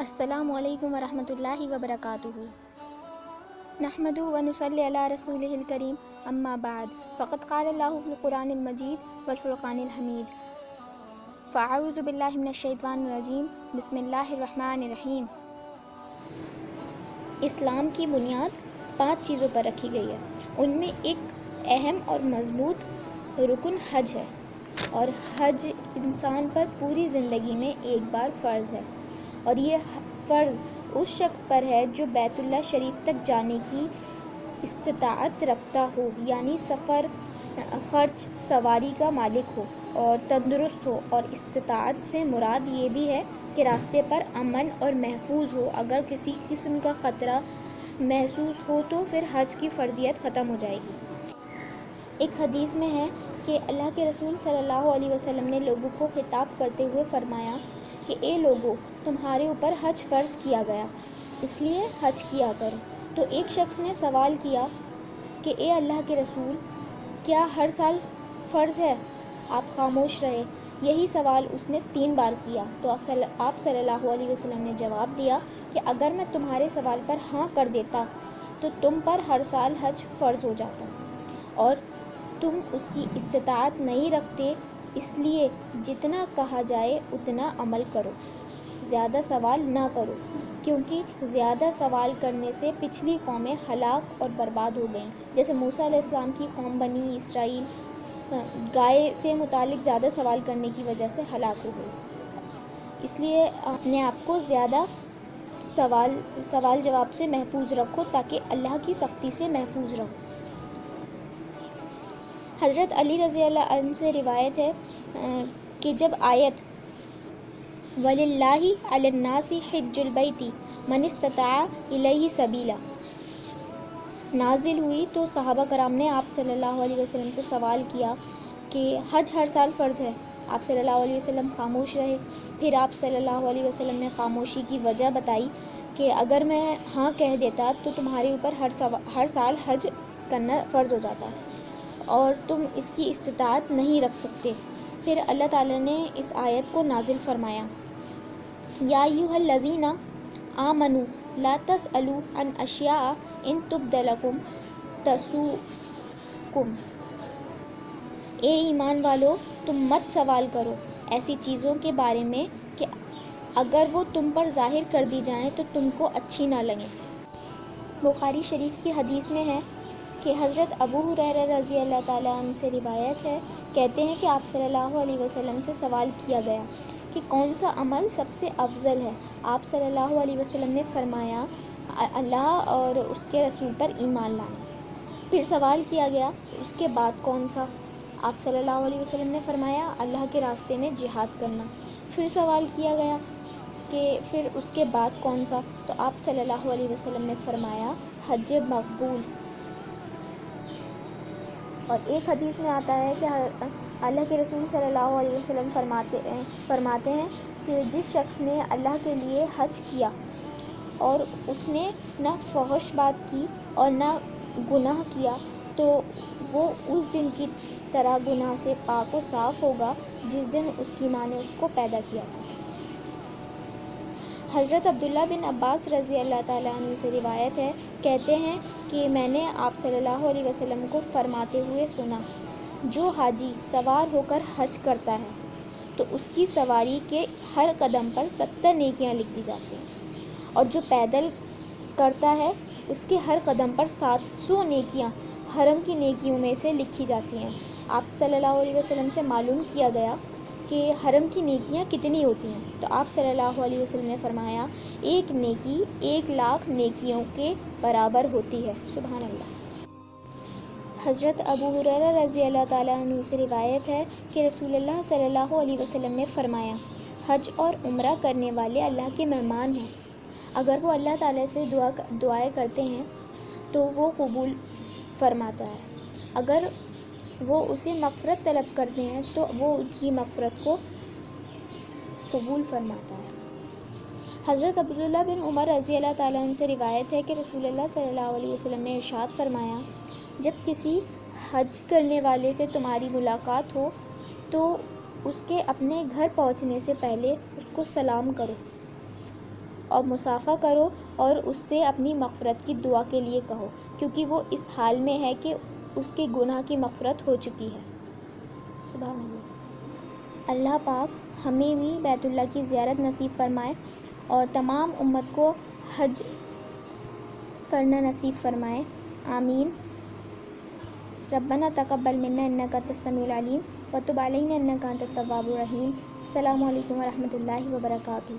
السلام علیکم ورحمۃ اللہ وبرکاتہ۔ نحمدہ ونصلی علی رسولہ الکریم، اما بعد، فقد قال اللہ فی القرآن المجید والفرقان الحمید، فاعوذ باللہ من الشیطان الرجیم، بسم اللہ الرحمن الرحیم۔ اسلام کی بنیاد 5 چیزوں پر رکھی گئی ہے، ان میں ایک اہم اور مضبوط رکن حج ہے، اور حج انسان پر پوری زندگی میں ایک بار فرض ہے، اور یہ فرض اس شخص پر ہے جو بیت اللہ شریف تک جانے کی استطاعت رکھتا ہو، یعنی سفر، خرچ، سواری کا مالک ہو اور تندرست ہو، اور استطاعت سے مراد یہ بھی ہے کہ راستے پر امن اور محفوظ ہو۔ اگر کسی قسم کا خطرہ محسوس ہو تو پھر حج کی فرضیت ختم ہو جائے گی۔ ایک حدیث میں ہے کہ اللہ کے رسول صلی اللہ علیہ وسلم نے لوگوں کو خطاب کرتے ہوئے فرمایا کہ اے لوگو، تمہارے اوپر حج فرض کیا گیا، اس لیے حج کیا کرو۔ تو ایک شخص نے سوال کیا کہ اے اللہ کے رسول، کیا ہر سال فرض ہے؟ آپ خاموش رہے۔ یہی سوال اس نے 3 بار کیا تو آپ صلی اللہ علیہ وسلم نے جواب دیا کہ اگر میں تمہارے سوال پر ہاں کر دیتا تو تم پر ہر سال حج فرض ہو جاتا، اور تم اس کی استطاعت نہیں رکھتے، اس لیے جتنا کہا جائے اتنا عمل کرو، زیادہ سوال نہ کرو، کیونکہ زیادہ سوال کرنے سے پچھلی قومیں ہلاک اور برباد ہو گئیں، جیسے موسیٰ علیہ السلام کی قوم بنی اسرائیل گائے سے متعلق زیادہ سوال کرنے کی وجہ سے ہلاک ہو گئی۔ اس لیے اپنے آپ کو زیادہ سوال جواب سے محفوظ رکھو تاکہ اللہ کی سختی سے محفوظ رہو۔ حضرت علی رضی اللہ عنہ سے روایت ہے کہ جب آیت وَلِلَّهِ عَلَى النَّاسِ حِجُّ الْبَيْتِ مَنِ اسْتَطَاعَ إِلَيْهِ سَبِيلًا نازل ہوئی تو صحابہ کرام نے آپ صلی اللہ علیہ وسلم سے سوال کیا کہ حج ہر سال فرض ہے؟ آپ صلی اللہ علیہ وسلم خاموش رہے۔ پھر آپ صلی اللہ علیہ وسلم نے خاموشی کی وجہ بتائی کہ اگر میں ہاں کہہ دیتا تو تمہارے اوپر ہر سال حج کرنا فرض ہو جاتا، اور تم اس کی استطاعت نہیں رکھ سکتے۔ پھر اللہ تعالیٰ نے اس آیت کو نازل فرمایا، یا ایھا الذین آمنوا لا تسألوا عن اشیاء ان تبد لکم تسؤکم۔ اے ایمان والو، تم مت سوال کرو ایسی چیزوں کے بارے میں کہ اگر وہ تم پر ظاہر کر دی جائیں تو تم کو اچھی نہ لگیں۔ بخاری شریف کی حدیث میں ہے کہ حضرت ابو ہریرہ رضی اللہ تعالیٰ عنہ سے روایت ہے، کہتے ہیں کہ آپ صلی اللہ علیہ وسلم سے سوال کیا گیا کہ کون سا عمل سب سے افضل ہے؟ آپ صلی اللہ علیہ وسلم نے فرمایا، اللہ اور اس کے رسول پر ایمان لانا۔ پھر سوال کیا گیا، اس کے بعد کون سا؟ آپ صلی اللہ علیہ وسلم نے فرمایا، اللہ کے راستے میں جہاد کرنا۔ پھر سوال کیا گیا کہ پھر اس کے بعد کون سا؟ تو آپ صلی اللہ علیہ وسلم نے فرمایا، حج مقبول۔ اور ایک حدیث میں آتا ہے کہ اللہ کے رسول صلی اللہ علیہ وسلم فرماتے ہیں کہ جس شخص نے اللہ کے لیے حج کیا اور اس نے نہ فحش بات کی اور نہ گناہ کیا تو وہ اس دن کی طرح گناہ سے پاک و صاف ہوگا جس دن اس کی ماں نے اس کو پیدا کیا تھا۔ حضرت عبداللہ بن عباس رضی اللہ تعالیٰ عنہ سے روایت ہے، کہتے ہیں کہ میں نے آپ صلی اللہ علیہ وسلم کو فرماتے ہوئے سنا، جو حاجی سوار ہو کر حج کرتا ہے تو اس کی سواری کے ہر قدم پر 70 نیکیاں لکھ دی جاتی ہیں، اور جو پیدل کرتا ہے اس کے ہر قدم پر 700 نیکیاں حرم کی نیکیوں میں سے لکھی جاتی ہیں۔ آپ صلی اللہ علیہ وسلم سے معلوم کیا گیا کہ حرم کی نیکیاں کتنی ہوتی ہیں، تو آپ صلی اللہ علیہ وسلم نے فرمایا، ایک نیکی 1,00,000 نیکیوں کے برابر ہوتی ہے۔ سبحان اللہ۔ حضرت ابو ہریرہ رضی اللہ تعالیٰ عنہ سے روایت ہے کہ رسول اللہ صلی اللہ علیہ وسلم نے فرمایا، حج اور عمرہ کرنے والے اللہ کے مہمان ہیں، اگر وہ اللہ تعالیٰ سے دعائیں کرتے ہیں تو وہ قبول فرماتا ہے، اگر وہ اسے مغفرت طلب کرتے ہیں تو وہ ان کی مغفرت کو قبول فرماتا ہے۔ حضرت عبداللہ بن عمر رضی اللہ تعالیٰ عنہ سے روایت ہے کہ رسول اللہ صلی اللہ علیہ وسلم نے ارشاد فرمایا، جب کسی حج کرنے والے سے تمہاری ملاقات ہو تو اس کے اپنے گھر پہنچنے سے پہلے اس کو سلام کرو، اور مصافحہ کرو اور اس سے اپنی مغفرت کی دعا کے لیے کہو، کیونکہ وہ اس حال میں ہے کہ اس کے گناہ کی مغفرت ہو چکی ہے۔ سبحان اللہ۔ اللہ پاک ہمیں بھی بیت اللہ کی زیارت نصیب فرمائے اور تمام امت کو حج کرنا نصیب فرمائے، آمین۔ ربنا تقبل منا انک انت السمیع العلیم وتب علینا انک انت التواب الرحیم۔ السلام علیکم ورحمۃ اللہ وبرکاتہ۔